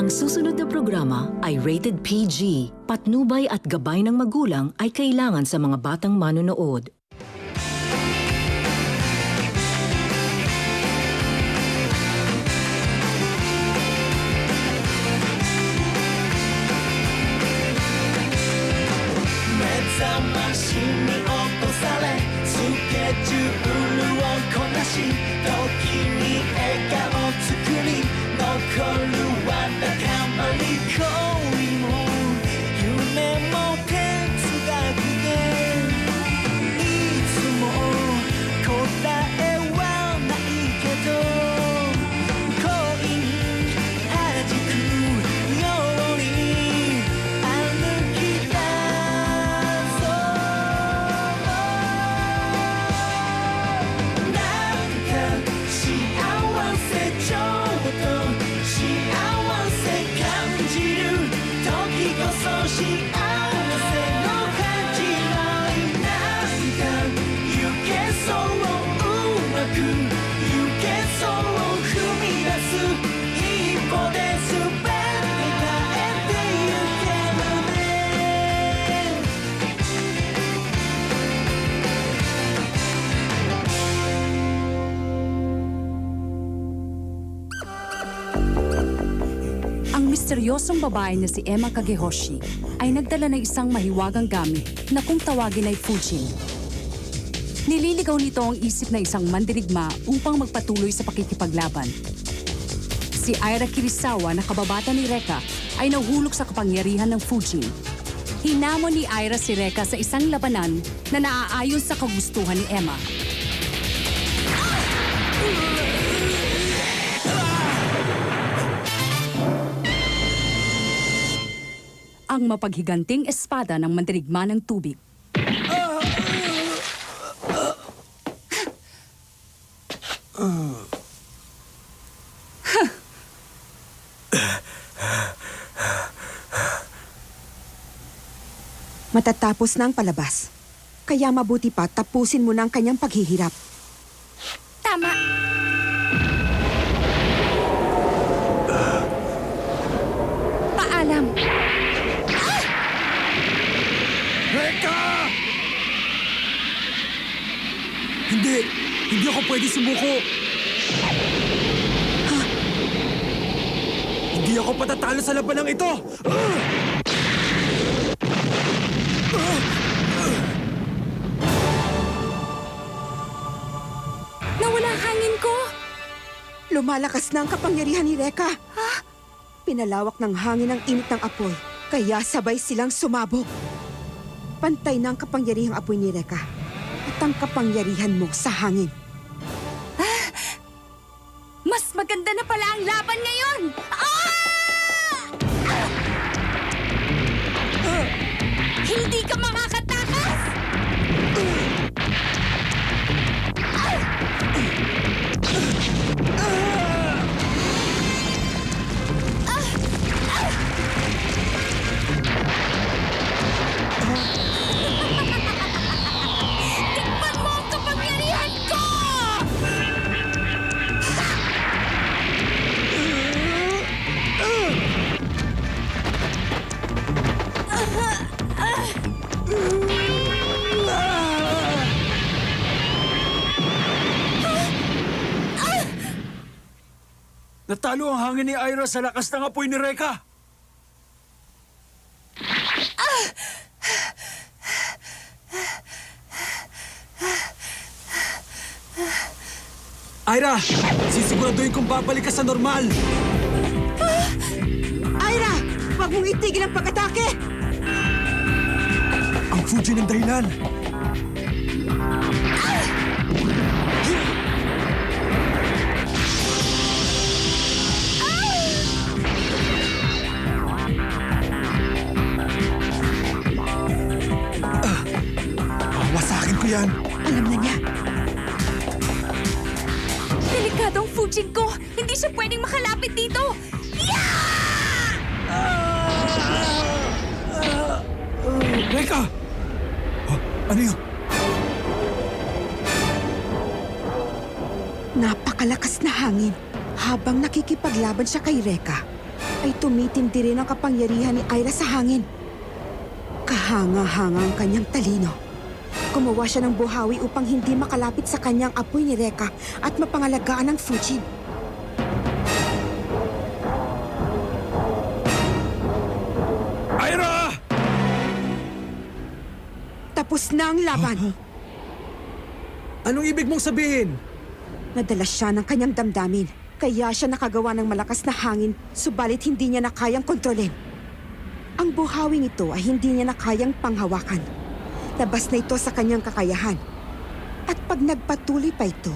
Ang susunod na programa ay rated PG. Patnubay at gabay ng magulang ay kailangan sa mga batang manonood. Ang misteryosong babae na si Emma Kagehoshi ay nagdala ng isang mahiwagang gamit na kung tawagin ay Fujin. Nililigaw nito ang isip na isang mandirigma upang magpatuloy sa pakikipaglaban. Si Aira Kirisawa na kababata ni Reka ay nahulog sa kapangyarihan ng Fujin. Hinamon ni Aira si Reka sa isang labanan na naaayon sa kagustuhan ni Emma. Ang mapaghiganting espada ng mandirigma ng tubig. Matatapos na ang palabas. Kaya mabuti pa tapusin mo na ang kanyang paghihirap. Tama! Paalam! Reka! Hindi ako pwede sumuko. Hindi ako patatalo sa labanang ito. Nawala ang hangin ko! Lumalakas na ang kapangyarihan ni Reka. Pinalawak ng hangin ang init ng apoy, kaya sabay silang sumabog. Pantay na ang kapangyarihang apoy ni Reka at ang kapangyarihan mo sa hangin. Mas maganda na pala ang laban ngayon! Hindi ka makakatakas! Tikman mo ang kapangyarihan ko! Natalo ang hangin ni Aira sa lakas ng apoy ni Reka. Aira, sisiguraduhin kong babalik ka sa normal. Aira! Huwag mong itigil ang pag-atake! Ang Fujin ang dahilan. Wawasakin ko yan. Alam na niya. Delikado ang Fujin ko! Hindi siya pwedeng makalapit dito! Reka! Ano yun? Napakalakas na hangin. Habang nakikipaglaban siya kay Reka, ay tumitindi rin ang kapangyarihan ni Ira sa hangin. Kahanga-hanga ang kanyang talino. Gumawa siya ng buhawi upang hindi makalapit sa kanyang apoy ni Reka at mapangalagaan ang Fujin. Ira! Tapos na ang laban. Anong ibig mong sabihin? Nadala siya ng kanyang damdamin. Kaya siya nakagawa ng malakas na hangin, subalit hindi niya na kayang kontrolin. Ang buhawing ito ay hindi niya na kayang panghawakan. Labas na ito sa kanyang kakayahan. At pag nagpatuloy pa ito,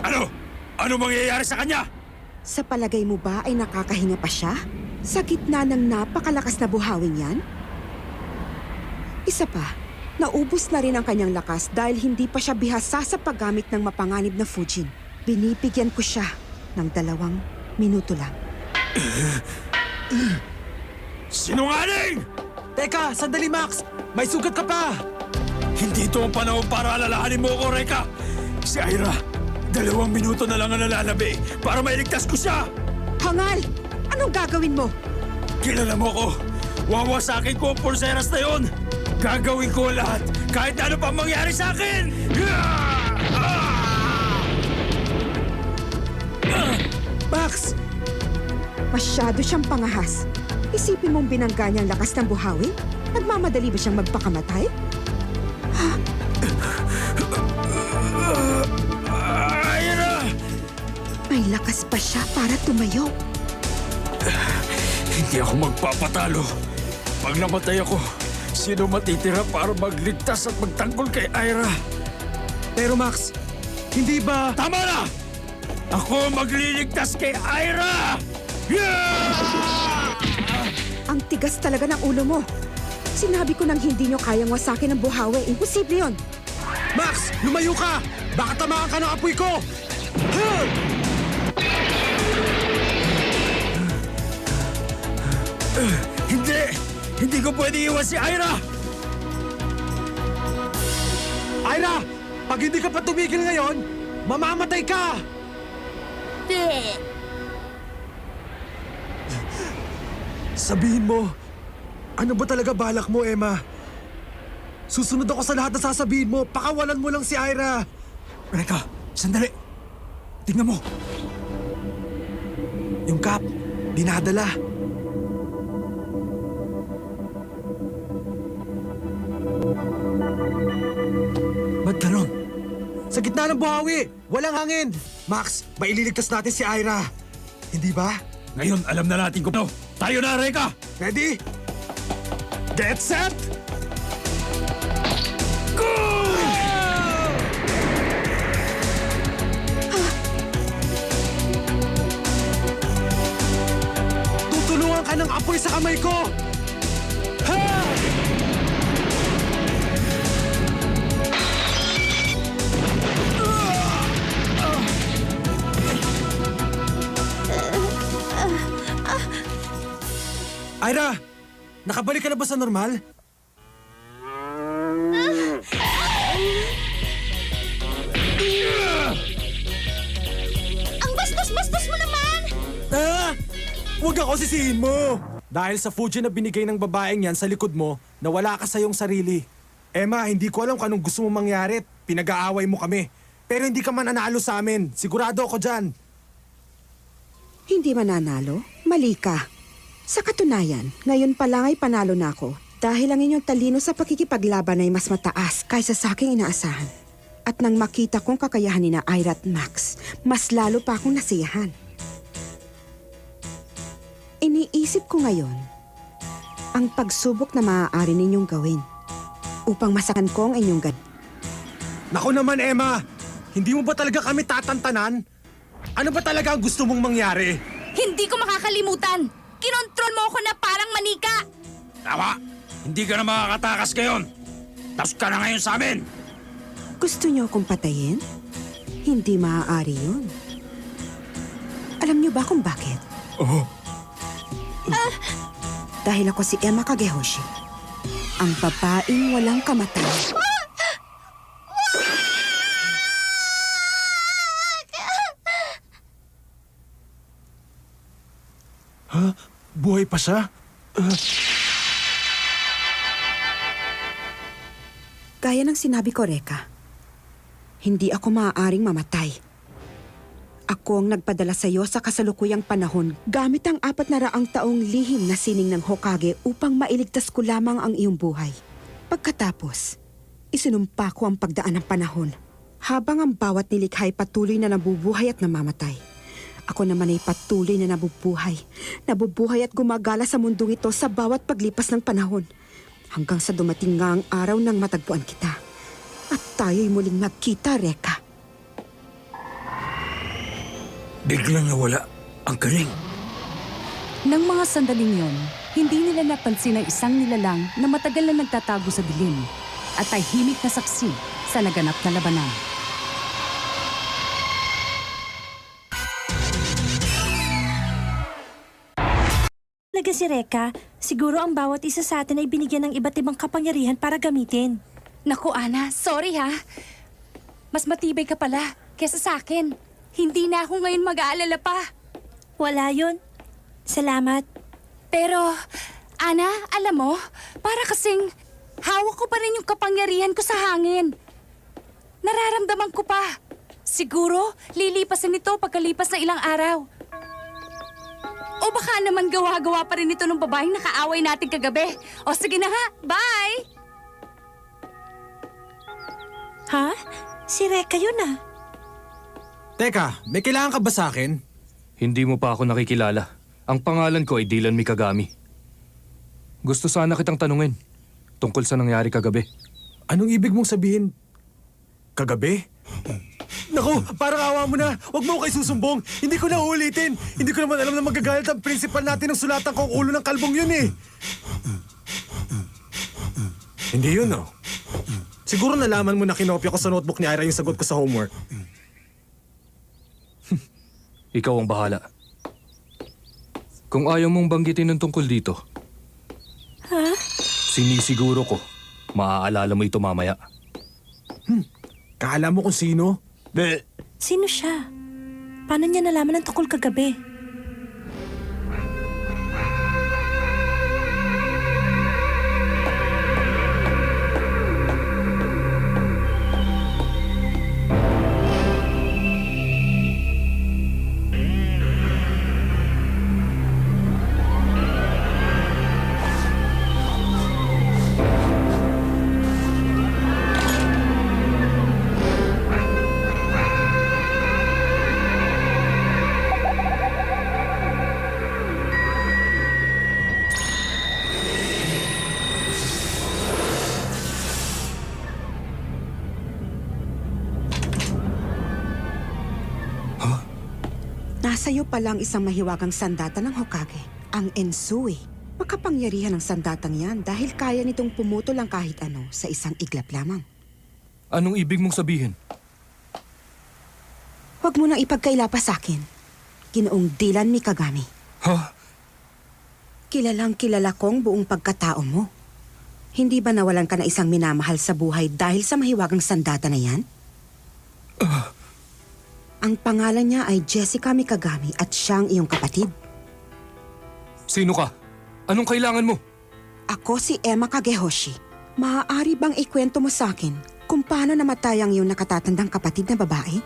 Ano? Ano mangyayari sa kanya? sa palagay mo ba ay nakakahinga pa siya? Sa gitna ng napakalakas na buhawing yan? Isa pa, naubos na rin ang kanyang lakas dahil hindi pa siya bihasa sa paggamit ng mapanganib na Fujin. Binibigyan ko siya ng 2 minuto lang. Sinungaling! Teka, sandali Max! May sugat ka pa! Hindi ito ang panahon para alalahanin mo ko, Reka! Si Ira, 2 minuto na lang ang nalalabi para mailigtas ko siya! Hangal! Anong gagawin mo? Kilala mo ko! Wawasakin ko ang pulseras na yon! Gagawin ko ang lahat kahit ano pa mangyari sa akin! Max! Masyado siyang pangahas. Isipin mong binangga niya ang lakas ng buhawi? Nagmamadali ba siyang magpakamatay? Ira! May lakas pa siya para tumayo. Hindi ako magpapatalo. Pag namatay ako, sino matitira para magligtas at magtanggol kay Ira? Pero Max, hindi ba... Tama na! Ako ang magliligtas kay Ira! Ang tigas talaga ng ulo mo. Sinabi ko nang hindi niyo kayang wasakin ang buhawi. Imposible yon. Max, lumayo ka! Baka tamaan ka ng apoy ko! Huh! Hindi! Hindi ko pwede iwan si Ira! Ira! Pag hindi ka pa tumigil ngayon, mamamatay ka! Sabihin mo, ano ba talaga balak mo, Emma? Susunod ako sa lahat na sasabihin mo. Pakawalan mo lang si Ira. Reka, sandali! Tingnan mo! Yung cap, dinadala. Ba't ganon? Sa gitna ng buhawi, walang hangin. Max, maililigtas natin si Ira. Hindi ba? Ngayon, alam na natin kung ano. Tayo na, Reka! Ready? Get set! Go! Tutulungan ka ng apoy sa kamay ko! Ha! Ira, nakabalik ka na ba sa normal? Ang bastos-bastos mo naman! Ah! Huwag ako sisihin mo! Dahil sa Fujin na binigay ng babaeng yan sa likod mo, nawala ka sa iyong sarili. Emma, hindi ko alam kung anong gusto mong mangyari. Pinag-aaway mo kami. Pero hindi ka man nanalo sa amin. Sigurado ako dyan. Hindi mananalo? Mali ka. Sa katunayan, ngayon pa lang ay panalo na ako dahil ang inyong talino sa pakikipaglaban ay mas mataas kaysa sa aking inaasahan. At nang makita kong kakayahan ni na Ira at Max, mas lalo pa akong nasiyahan. Iniisip ko ngayon ang pagsubok na maaari ninyong gawin upang masakan ko ang inyong Naku naman, Emma! Hindi mo ba talaga kami tatantanan? Ano ba talaga ang gusto mong mangyari? Hindi ko makakalimutan! Kinontrol mo ako na parang manika! Tama! Hindi ka na makakatakas ngayon! Tapos ka na ngayon sa amin! Gusto niyo akong patayin? Hindi maaari yun. Alam niyo ba kung bakit? Oh, Dahil ako si Emma Kagehoshi, ang babaeng walang kamatayan. Buhay pa siya? Gaya ng sinabi ko, Reka, hindi ako maaaring mamatay. Ako ang nagpadala sa iyo sa kasalukuyang panahon gamit ang 400 taong lihim na sining ng Hokage upang mailigtas ko lamang ang iyong buhay. Pagkatapos, isinumpa ko ang pagdaan ng panahon habang ang bawat nilikhay patuloy na nabubuhay at namamatay. Ako naman ay patuloy na nabubuhay at gumagala sa mundong ito sa bawat paglipas ng panahon. Hanggang sa dumating nga ang araw nang matagpuan kita. At tayo'y muling magkita, Reka. Biglang nawala ang karing. Nang mga sandaling yon, hindi nila napansin ang isang nilalang na matagal na nagtatago sa dilim at tahimik na saksi sa naganap na labanan. Talaga si Reka, siguro ang bawat isa sa atin ay binigyan ng iba't ibang kapangyarihan para gamitin. Naku, Ana, sorry ha. Mas matibay ka pala kesa sa akin. Hindi na ako ngayon mag-aalala pa. Wala yun. Salamat. Pero, Ana, alam mo, para kasing hawak ko pa rin yung kapangyarihan ko sa hangin. Nararamdaman ko pa. Siguro, lilipasin ito pagkalipas ng ilang araw. O baka naman gawa-gawa pa rin ito ng babaeng nakaaway natin kagabi. O sige na nga, bye! Ha? Si Reka yun ah. Teka, may kailangan ka ba sa akin? Hindi mo pa ako nakikilala. Ang pangalan ko ay Dylan Mikagami. Gusto sana kitang tanungin tungkol sa nangyari kagabi. Anong ibig mong sabihin? Kagabi? Naku, parang awa mo na. Huwag mo ako isusumbong. Hindi ko na uulitin. Hindi ko naman alam na magagalit ang principal natin ng sulatan ko ang ulo ng kalbong yun eh. Hindi yun, no? Siguro nalaman mo na kinopya ko sa notebook ni Ira yung sagot ko sa homework. Ikaw ang bahala. Kung ayaw mong banggitin ng tungkol dito, sinisiguro ko, maaalala mo ito mamaya. Kala mo kung sino? Sino siya? Paano niya nalaman ang tungkol kagabi? Nasa iyo palang isang mahiwagang sandata ng Hokage, ang Ensui. Makapangyarihan ng sandatang yan dahil kaya nitong pumutol ang kahit ano sa isang iglap lamang. Anong ibig mong sabihin? Huwag mo nang ipagkaila pa sa akin. Ginoong Dylan Mikagami. Ha? Kilalang kilala ko ang buong pagkatao mo. Hindi ba nawalan ka na isang minamahal sa buhay dahil sa mahiwagang sandata na yan? Ang pangalan niya ay Jessica Mikagami at siya ang iyong kapatid. Sino ka? Anong kailangan mo? Ako si Emma Kagehoshi. Maaari bang ikwento mo sa akin kung paano namatay ang iyong nakatatandang kapatid na babae?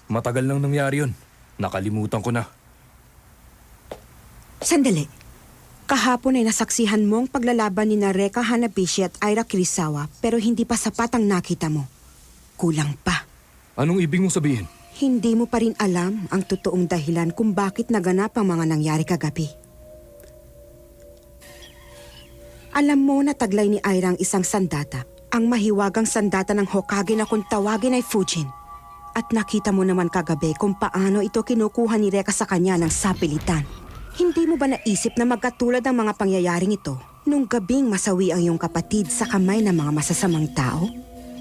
Matagal nang nangyari yun. Nakalimutan ko na. Sandali. Kahapon ay nasaksihan mo ang paglalaban ni Reka Hanabishi at Ira Kirisawa pero hindi pa sapat ang nakita mo. Kulang pa. Anong ibig mong sabihin? Hindi mo pa rin alam ang totoong dahilan kung bakit naganap ang mga nangyari kagabi. Alam mo na taglay ni Ira ang isang sandata, ang mahiwagang sandata ng Hokage na kung tawagin ay Fujin. At nakita mo naman kagabi kung paano ito kinukuha ni Reka sa kanya ng sapilitan. Hindi mo ba naisip na magkatulad ang mga pangyayaring ito nung gabing masawi ang iyong kapatid sa kamay ng mga masasamang tao?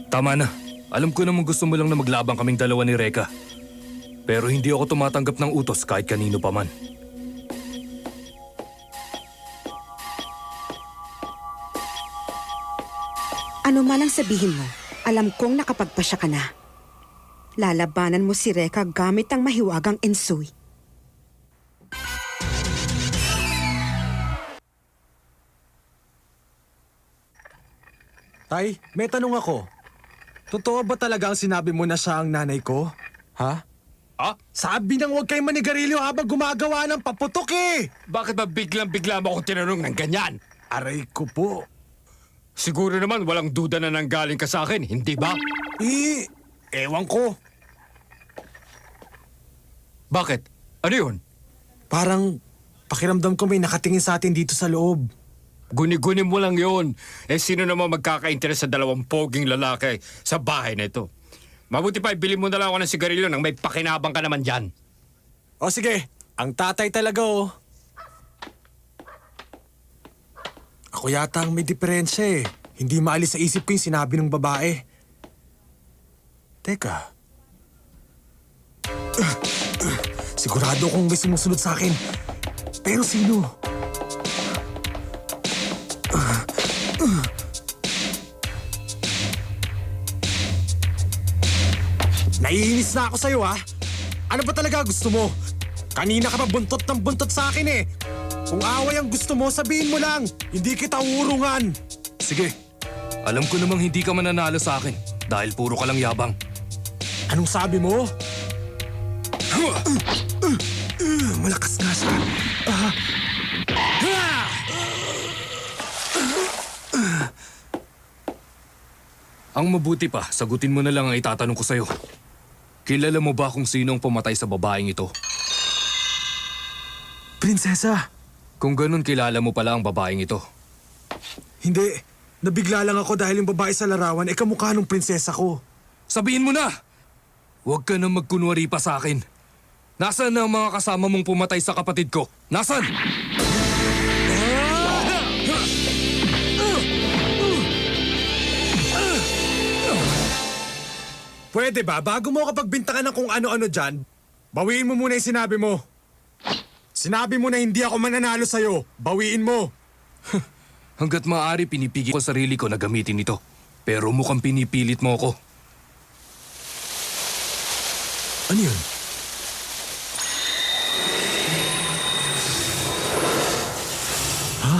Tama na. Alam ko naman gusto mo lang na maglabang kaming dalawa ni Reka. Pero hindi ako tumatanggap ng utos kahit kanino pa man. Ano man ang sabihin mo, alam kong nakapagpasya ka na. Lalabanan mo si Reka gamit ang mahiwagang ensui. Tay, may tanong ako. Totoo ba talaga ang sinabi mo na siya ang nanay ko? Ha? Ah? Sabi nang huwag kayo manigarilyo habang gumagawa ng paputok eh! Bakit ba biglang-bigla mo akong tinanong ng ganyan? Aray ko po. Siguro naman walang duda na nanggaling ka sa akin, hindi ba? Ewan ko. Bakit? Ano yun? Parang pakiramdam ko may nakatingin sa atin dito sa loob. Guni-guni mo lang yon. Sino naman magkaka-interes sa dalawang poging lalaki sa bahay na ito? Mabuti pa, ibili mo na lang ako ng sigarilyo nang may pakinabang ka naman dyan. O sige, ang tatay talaga oh. Ako yata ang may diferensya eh. Hindi maalis sa isip ko yung sinabi ng babae. Teka. Sigurado kong may sumusunod sa akin. Pero sino? Naiinis na ako sa'yo, ha? Ano ba talaga gusto mo? Kanina ka pa buntot ng buntot sa akin, eh. Kung away ang gusto mo, sabihin mo lang. Hindi kita uurungan. Sige, alam ko namang hindi ka mananalo sa akin dahil puro ka lang yabang. Anong sabi mo? Malakas nga siya. Ang mabuti pa, sagutin mo na lang ang itatanong ko sa'yo. Kilala mo ba kung sino ang pumatay sa babaeng ito? Prinsesa. Kung ganun, kilala mo pala ang babaeng ito. Hindi. Nabigla lang ako dahil yung babae sa larawan ay kamukha ng prinsesa ko. Sabihin mo na! Huwag ka na magkunwari pa sa akin. Nasaan na ang mga kasama mong pumatay sa kapatid ko? Nasaan? Pwede ba, bago mo kapag bintangan ng kung ano-ano dyan, bawiin mo muna yung sinabi mo. Sinabi mo na hindi ako mananalo sa'yo. Bawiin mo. Hanggat maaari pinipigil ko sarili ko na gamitin ito. Pero mukhang pinipilit mo ako. Ano yun? Ha?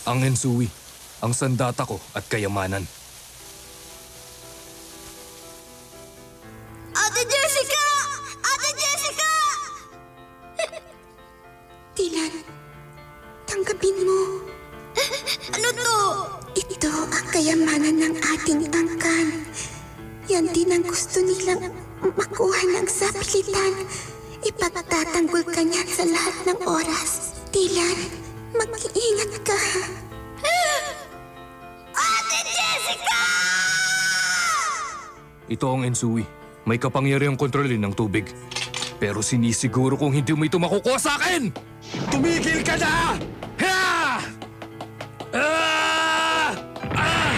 Ang ensui, ang sandata ko at kayamanan. Ate Jessica! Ate Jessica! Dylan, tanggapin mo. Ano to? Ito ang kayamanan ng ating angkan. Yan din ang gusto nilang makuha ng sapilitan. Ipagtatanggol ka niyan sa lahat ng oras. Dylan, mag-iingat ka. Ate Jessica! Ito ang ensui. May kapangyarihang kontrolin ng tubig. Pero sinisiguro kong hindi mo ito makukuha sa akin! Tumigil ka na! Ha! Ah! Ah!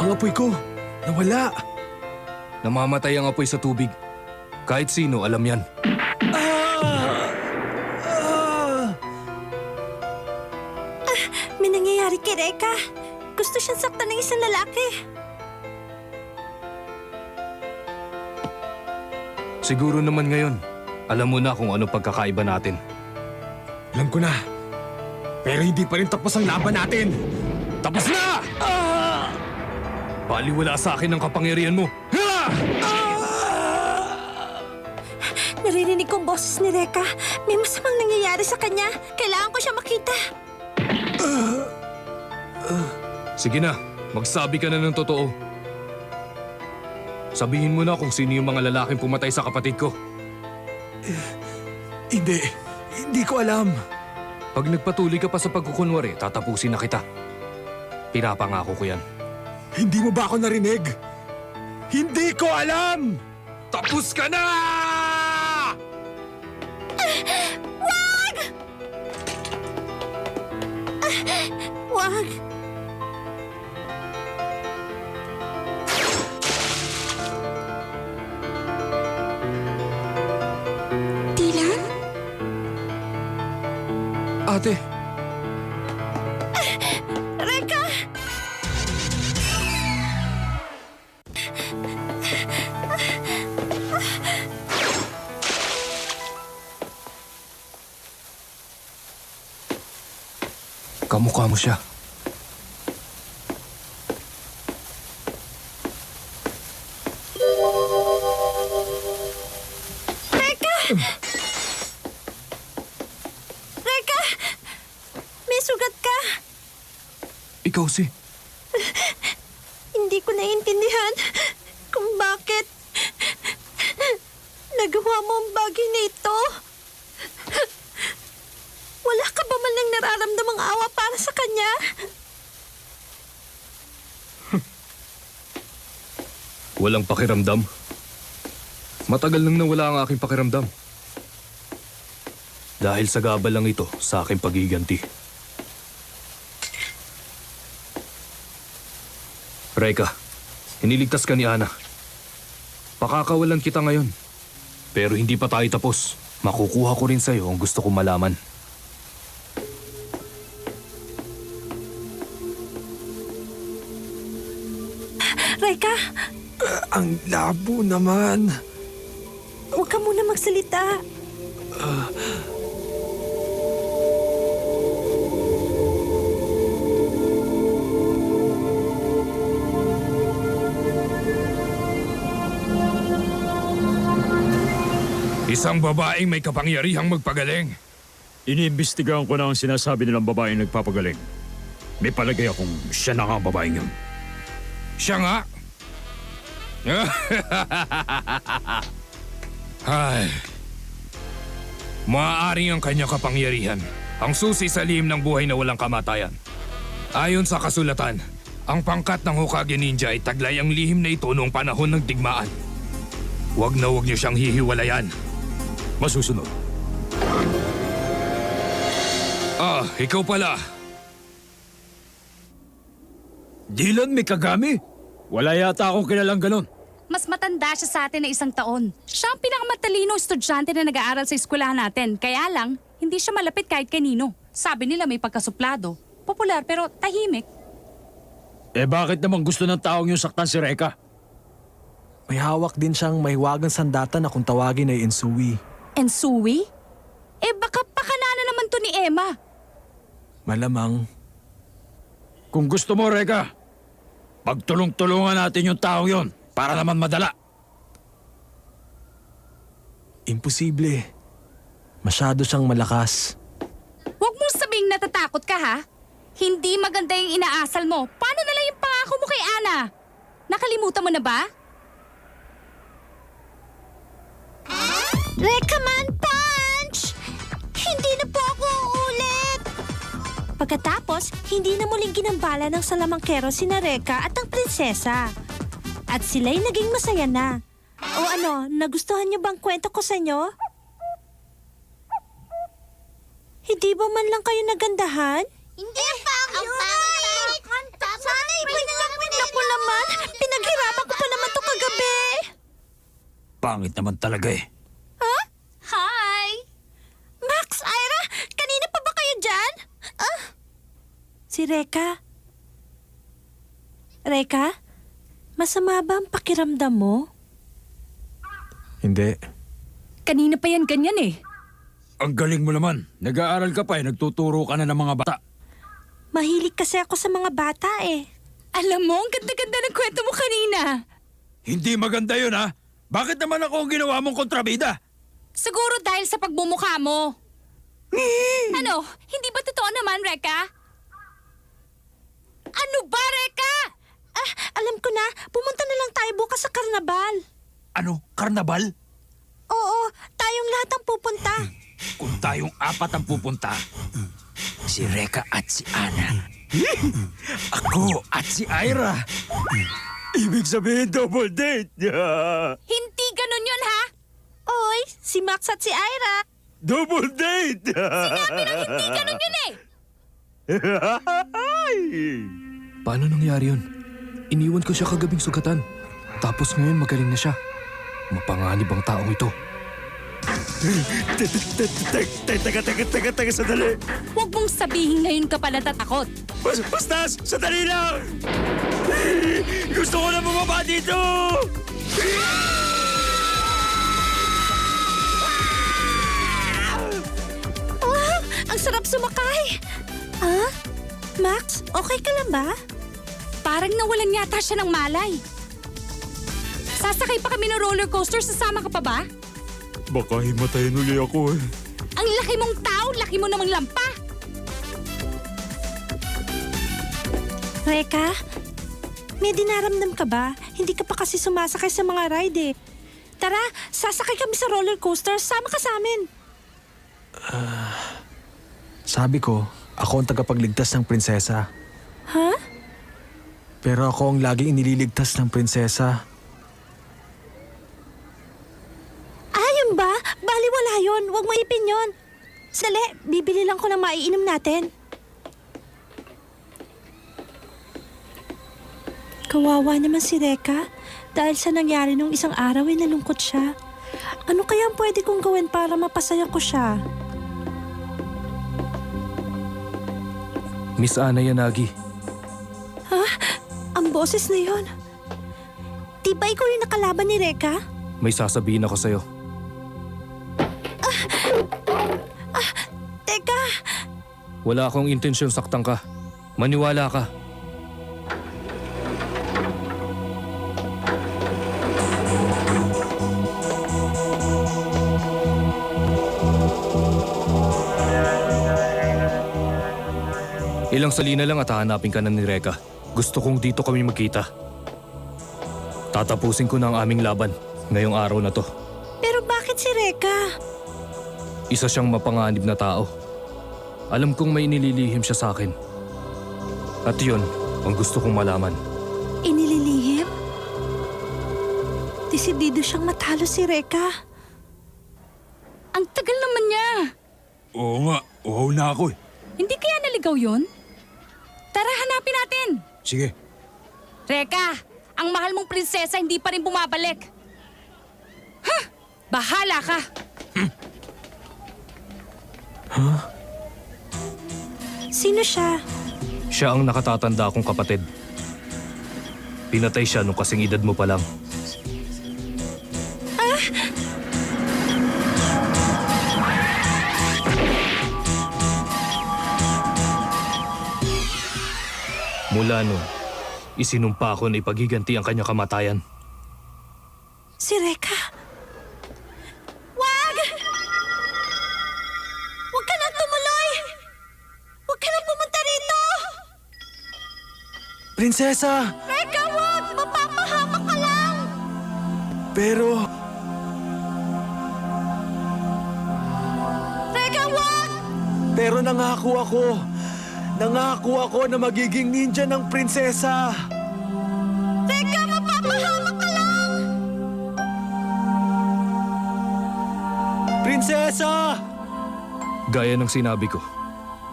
Ang apoy ko, nawala. Namamatay ang apoy sa tubig. Kahit sino, alam yan. May nangyayari kay Reka. Gusto siyang saktan ng isang lalaki. Siguro naman ngayon, alam mo na kung ano pagkakaiba natin. Alam ko na. Pero hindi pa rin tapos ang laban natin. Tapos na! Baliwala sa akin ang kapangyarihan mo. Naririnig kong boses ni Reka. May masamang nangyayari sa kanya. Kailangan ko siya makita. Sige na, magsabi ka na ng totoo. Sabihin mo na kung sino yung mga lalaking pumatay sa kapatid ko. Hindi. Hindi ko alam. Pag nagpatuloy ka pa sa pagkukunwari, tatapusin na kita. Pinapangako ko yan. Hindi mo ba ako narinig? Hindi ko alam! Tapos ka na! Wag! Dylan? Ate, Reka! kamukha mo siya. Reka! May sugat ka! Ikaw si... Hindi ko naiintindihan kung bakit nagawa mo ang bagay na ito. Wala ka ba man lang nararamdamang awa para sa kanya? Walang pakiramdam. Matagal nang nawala ang aking pakiramdam. Dahil sa gabal lang ito sa aking pagiganti. Reka, hiniligtas ka ni Ana. Pakakawalan kita ngayon. Pero hindi pa tayo tapos. Makukuha ko rin sa'yo ang gusto kong malaman. Reka, Ang labo naman. huwag ka muna magsalita. Isang babaeng may kapangyarihang magpagaling. Iniimbestigahan ko na ang sinasabi nilang babaeng nagpapagaling. May palagay akong siya na nga ang babaeng yun. Siya nga. Ay. Maaaring ang kanya kapangyarihan ang susi sa lihim ng buhay na walang kamatayan. Ayon sa kasulatan, ang pangkat ng Hokage Ninja ay taglay ang lihim na ito noong panahon ng digmaan. Huwag na huwag niyo siyang hihiwalayan. Masusunod. Ah, ikaw pala. Dylan Mikagami? Wala yata akong kilalang ganon. Mas matanda siya sa atin na 1 taon. Siya ang pinakamatalinong estudyante na nag-aaral sa eskwelahan natin. Kaya lang, hindi siya malapit kahit kanino. Sabi nila may pagkasuplado. Popular pero tahimik. Eh bakit naman gusto ng taong yung saktan si Reka? May hawak din siyang mahiwagang sandata na kung tawagin ay Insui. Ensui? Eh baka pakanana naman to ni Emma. Malamang. Kung gusto mo, Reka, pagtulong-tulungan natin yung taong yon para naman madala. Imposible. Masyado siyang malakas. Huwag mong sabing natatakot ka ha. Hindi maganda yung inaasal mo. Paano na lang yung pangako mo kay Ana? Nakalimutan mo na ba? Reka man, punch! Hindi na po ako uulit! Pagkatapos, hindi na muling ginambala ng salamangkero sina Reka at ang prinsesa. At sila'y naging masaya na. O ano, nagustuhan niyo bang kwento ko sa inyo? Hindi ba man lang kayo nagandahan? Hindi pa ang pangit! Sana ipinagpapin ako naman! Pinaghirapan ko pa naman to kagabi! Pangit naman talaga eh. Hi! Max, Ira, kanina pa ba kayo dyan? Si Reka? Reka? Masama ba ang pakiramdam mo? Hindi. Kanina pa yan ganyan eh. Ang galing mo naman. Nag-aaral ka pa eh, nagtuturo ka na ng mga bata. Mahilig kasi ako sa mga bata eh. Alam mo, ang ganda-ganda ng kwento mo kanina. Hindi maganda yun ha. Bakit naman ako ang ginawa mong kontrabida? Siguro dahil sa pagmumukha mo. Ano? Hindi ba totoo naman, Reka? Ano ba, Reka? Alam ko na, pumunta na lang tayo bukas sa karnabal. Ano? Karnabal? Oo, tayong lahat ang pupunta. kung tayong apat ang pupunta, si Reka at si Ana, ako at si Ira. Ibig sabihin double date. Hindi ganun yun, ha? Oy, si Max at si Ira. Double date! Hindi ganun yun eh! Paano nangyari yun? Iniwan ko siya kagabing sugatan. Tapos ngayon magaling na siya. Mapanganib ang taong ito. Teka, sandali. Huwag mong sabihin ngayon ka pa natatakot. Bastas, sandali lang! Gusto ko na bumaba dito! Wow, ang sarap sumakay. Ah? Max, okay ka lang ba? Parang nawalan yata siya ng malay. Sasakay pa kami ng roller coaster, sasama ka pa ba? Baka himatayin uli ako eh. Ang laki mong tao, laki mo namang lampa. Reka, may dinaramdam ka ba? Hindi ka pa kasi sumasakay sa mga ride eh. Tara, sasakay kami sa roller coaster. Sama ka sa amin. Sabi ko, ako ang tagapagligtas ng prinsesa. Ha? Pero ako ang laging inililigtas ng prinsesa. Ayun ba? Baliwala yun. Huwag mo ipin yun. Sali, bibili lang ko ng maiinom natin. Kawawa naman si Reka. Dahil sa nangyari nung isang araw ay nalungkot siya. Ano kaya ang pwede kong gawin para mapasaya ko siya? Miss Ana Yanagi, Ha? Ang boses na yon. Di ba ikaw yung nakalaban ni Reka? may sasabihin ako sa'yo. Teka! Wala akong intensyon saktan ka. Maniwala ka. Ilang salina lang at hahanapin ka na ni Reka. Gusto kong dito kami magkita. Tatapusin ko na ang aming laban ngayong araw na to. Pero bakit si Reka? Isa siyang mapanganib na tao. Alam kong may inililihim siya sa akin. At yun ang gusto kong malaman. Inililihim? Desidido siyang matalo si Reka. Ang tagal naman niya. Oo nga, uhaw na ako eh. Hindi kaya naligaw yun? Tara, hanapin natin. Sige. Reka, ang mahal mong prinsesa hindi pa rin bumabalik. Ha? Bahala ka. Sino siya? Siya ang nakatatanda kong kapatid. Pinatay siya nung kasing edad mo pa lang. Mula nun, isinumpa ko na ipaghiganti ang kanyang kamatayan. Si Reka. Wag! Huwag ka nang tumuloy! Huwag ka nang pumunta rito! Prinsesa! Reka, wag! Mapapahamak ka lang! Pero... Reka, wag! Pero nangako ako. Nangako ako na magiging ninja ng prinsesa. Reka, mapapahamak ka lang! Prinsesa! Gaya ng sinabi ko,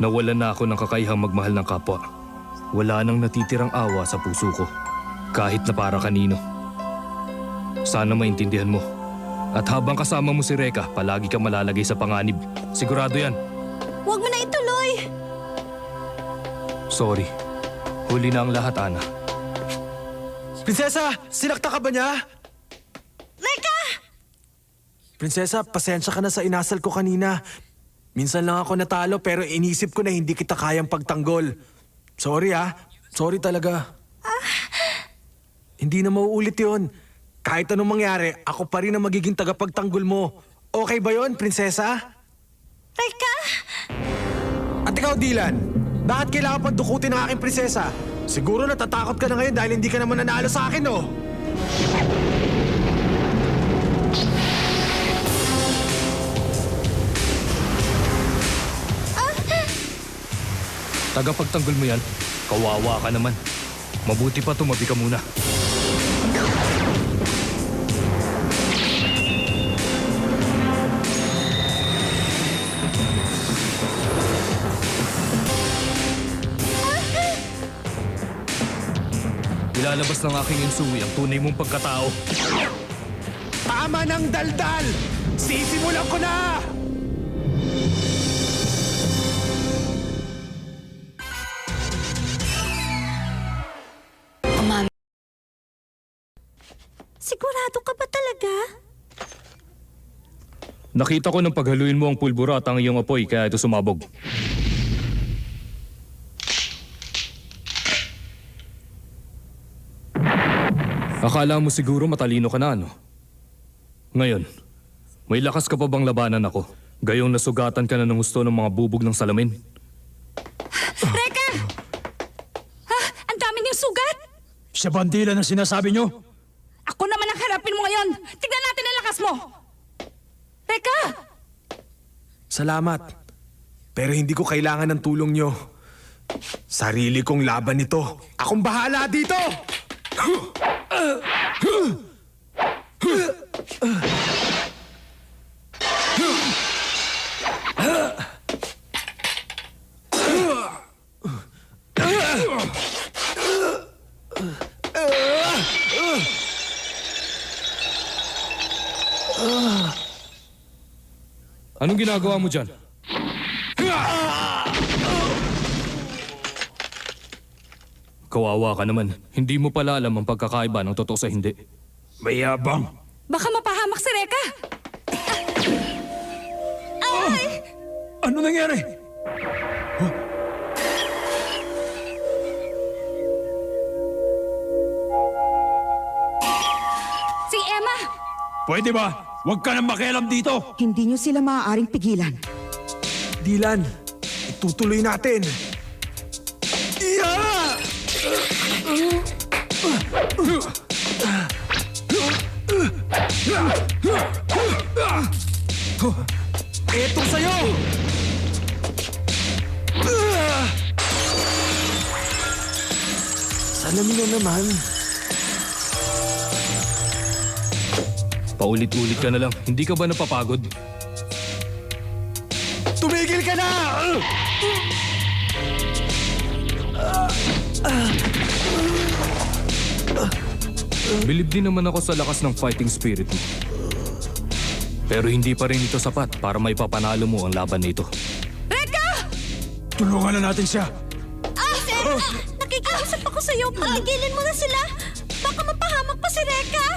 nawalan na ako ng kakayahang magmahal ng kapwa. Wala nang natitirang awa sa puso ko, kahit na para kanino. Sana maintindihan mo. At habang kasama mo si Reka, palagi kang malalagay sa panganib. Sigurado yan. Huwag mo na ituloy! Sorry. Huli na ang lahat, Ana. Prinsesa! Sinakta ka ba niya? Reka! Prinsesa, pasensya ka na sa inasal ko kanina. Minsan lang ako natalo pero inisip ko na hindi kita kayang pagtanggol. Sorry Sorry talaga. Hindi na mauulit yon. Kahit anong mangyari, ako pa rin ang magiging tagapagtanggol mo. Okay ba yon, prinsesa? Reka! At ikaw, Dylan, bakit kailangan pang dukutin ang aking prinsesa? Siguro natatakot ka na ngayon dahil hindi ka naman nanalo sa akin, no? Tagapagtanggol mo yan, kawawa ka naman. Mabuti pa tumabi ka muna. Ilalabas ng aking insuwi ang tunay mong pagkatao. Tama ng daldal! Sisimulan ko na! Sigurado ka ba talaga? Nakita ko nang paghaluin mo ang pulbura at ang iyong apoy kaya ito sumabog. Akala mo siguro matalino ka na, ano? Ngayon, may lakas ka pa bang labanan ako? Gayong nasugatan ka na ng gusto ng mga bubog ng salamin? Reka! Ha? Ang dami niyong sugat! Siya bandila na sinasabi nyo? Ako naman ang harapin mo ngayon! Tignan natin ang lakas mo! Reka! Salamat. Pero hindi ko kailangan ng tulong nyo. Sarili kong laban ito. Akong bahala dito! Anong ginagawa mo dyan? Kawawa ka naman. Hindi mo pala alam ang pagkakaiba ng totoo sa hindi. Mayabang. Baka mapahamak si Reka! Ay! Ano nangyari? Si Emma! Pwede ba? Huwag ka nang makialam dito. Hindi niyo sila maaaring pigilan. Dylan, itutuloy natin. Eto sa'yo! Salamin na naman. Paulit-ulit ka na lang. Hindi ka ba napapagod? Tumigil ka na! Bilib din naman ako sa lakas ng fighting spirit mo. Pero hindi pa rin ito sapat para maipapanalo mo ang laban na ito. Reka! Tulungan na natin siya. Sir, nakikiusap ako sa'yo. Patigilin mo na sila. Baka mapahamak pa si Reka.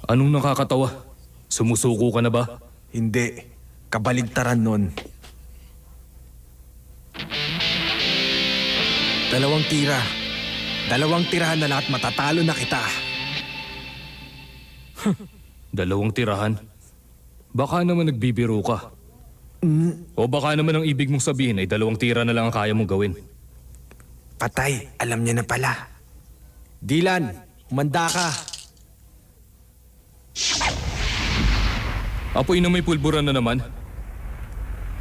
Anong nakakatawa? Sumusuko ka na ba? Hindi. Kabaligtaran nun. 2 tira. 2 tirahan na lang at matatalo na kita. 2 tirahan? Baka naman nagbibiro ka. O baka naman ang ibig mong sabihin ay 2 tira na lang ang kaya mong gawin. Patay, alam niya na pala. Dylan, humanda ka. Apoy na may pulburan na naman.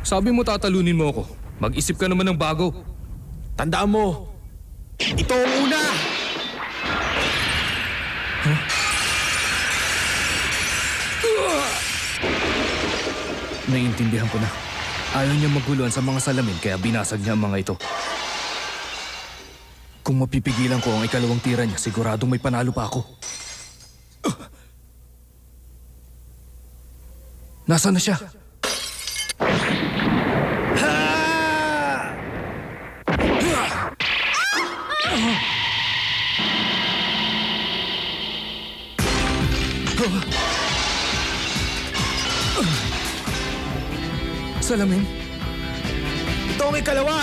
Sabi mo tatalunin mo ako. Mag-isip ka naman ng bago. Tandaan mo, ito ang una! Naiintindihan ko na. Ayaw niya maguluhan sa mga salamin kaya binasag niya ang mga ito. Kung mapipigilan ko ang 2 tira niya, siguradong may panalo pa ako. Nasaan na siya? Salamin? Ito ang ikalawa!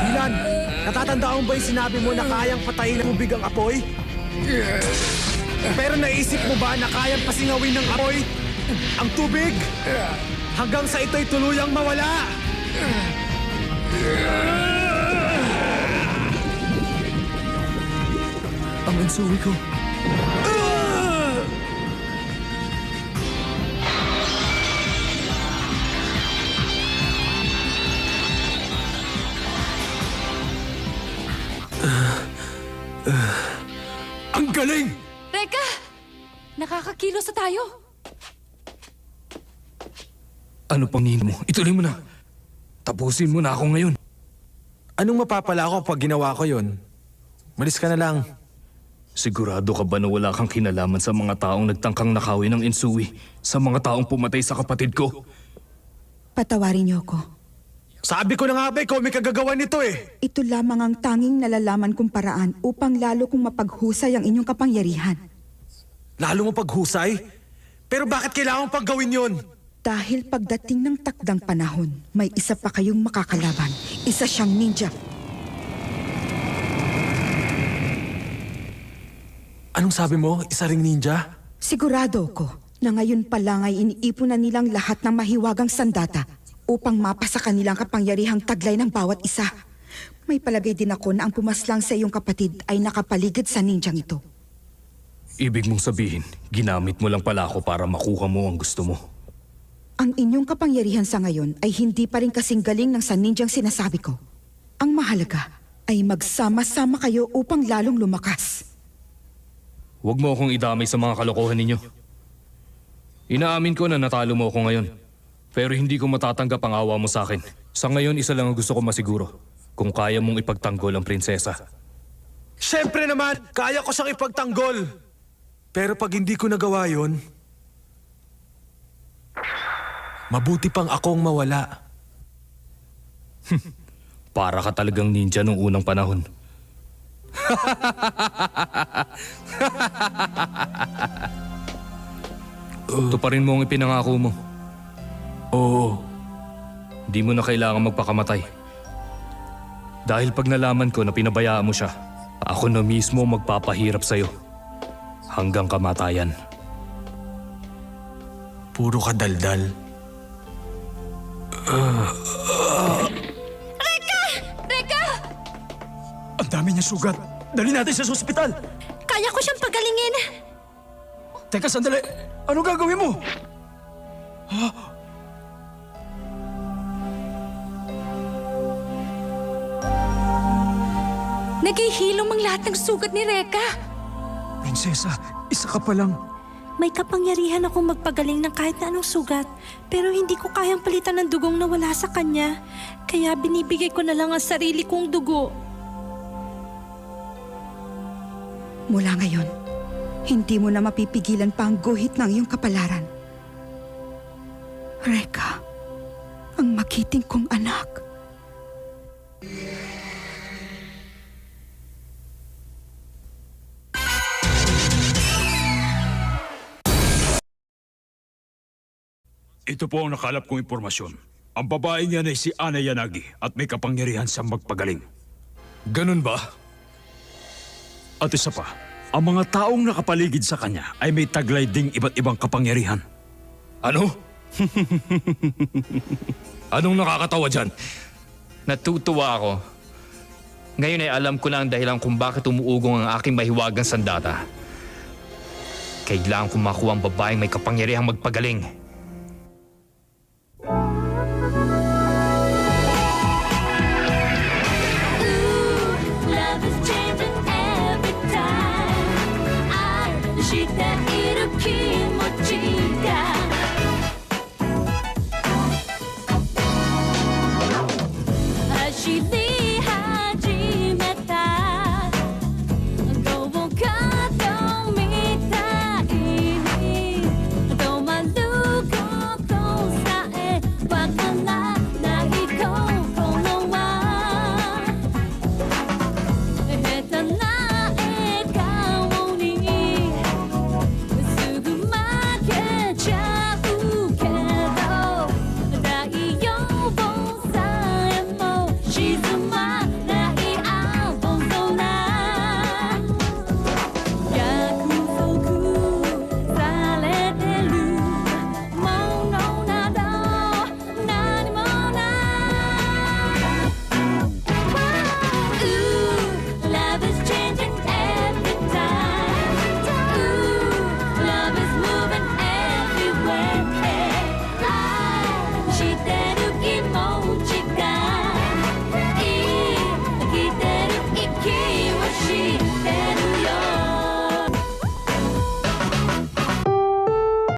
Dylan, natatandaan mo ba yung sinabi mo na kayang patayin ng tubig ang apoy? Pero naisip mo ba na kayang pasingawin ng apoy ang tubig hanggang sa ito'y tuluyang mawala? Ang Ensui ko. Ang galing! Reka! Nakakakilos na tayo. Ano pang nihin mo? Ituloy mo na. Tapusin mo na ako ngayon. Anong mapapala ako pag ginawa ko yon? Malis ka na lang. Sigurado ka ba na wala kang kinalaman sa mga taong nagtangkang nakawin ng Ensui? Sa mga taong pumatay sa kapatid ko? Patawarin niyo ako. Sabi ko na nga ba, ikaw may kagagawa nito eh. Ito lamang ang tanging nalalaman kong paraan upang lalo kong mapaghusay ang inyong kapangyarihan. Lalo mo paghusay? Pero bakit kailangan pag gawin yon? Dahil pagdating ng takdang panahon, may isa pa kayong makakalaban. Isa siyang ninja. Anong sabi mo? Isa ring ninja? Sigurado ko na ngayon pa lang ay iniipon na nilang lahat ng mahiwagang sandata upang mapasa kanilang kapangyarihang taglay ng bawat isa. May palagay din ako na ang pumaslang sa iyong kapatid ay nakapaligid sa ninjang ito. Ibig mong sabihin, ginamit mo lang pala ako para makuha mo ang gusto mo. Ang inyong kapangyarihan sa ngayon ay hindi pa rin kasing galing ng sa ninjang sinasabi ko. Ang mahalaga ay magsama-sama kayo upang lalong lumakas. Huwag mo akong idamay sa mga kalokohan ninyo. Inaamin ko na natalo mo ako ngayon. Pero hindi ko matatanggap ang awa mo sa akin. Sa ngayon, isa lang ang gusto ko masiguro. Kung kaya mong ipagtanggol ang prinsesa. Siyempre naman, kaya ko siyang ipagtanggol. Pero pag hindi ko nagawa yon, mabuti pang akong mawala. Para ka talagang ninja nung unang panahon. Tuparin mo ang ipinangako mo. Oo. Di mo na kailangan magpakamatay. Dahil pag nalaman ko na pinabayaan mo siya, ako na mismo magpapahirap sa'yo. Hanggang kamatayan. Puro ka daldal. Reka! Ang dami niya sugat. Dali natin sa ospital. Kaya ko siyang pagalingin. Teka, sandali. Ano gagawin mo? Naghihilom ang lahat ng sugat ni Reka. Prinsesa, isa ka pa lang. May kapangyarihan akong magpagaling ng kahit na anong sugat, pero hindi ko kayang palitan ng dugong nawala sa kanya. Kaya binibigay ko na lang ang sarili kong dugo. Mula ngayon, hindi mo na mapipigilan pa ang guhit ng iyong kapalaran. Reka, ang magiting kong anak. Ito po ang nakalap kong impormasyon. Ang babae niyan ay si Ana Yanagi at may kapangyarihan sa magpagaling. Ganun ba? At isa pa, ang mga taong nakapaligid sa kanya ay may taglay ding iba't ibang kapangyarihan. Ano? Anong nakakatawa dyan? Natutuwa ako. Ngayon ay alam ko na ang dahilan kung bakit umuugong ang aking mahiwagang sandata. Kailangan kong makuha ang babaeng may kapangyarihang magpagaling.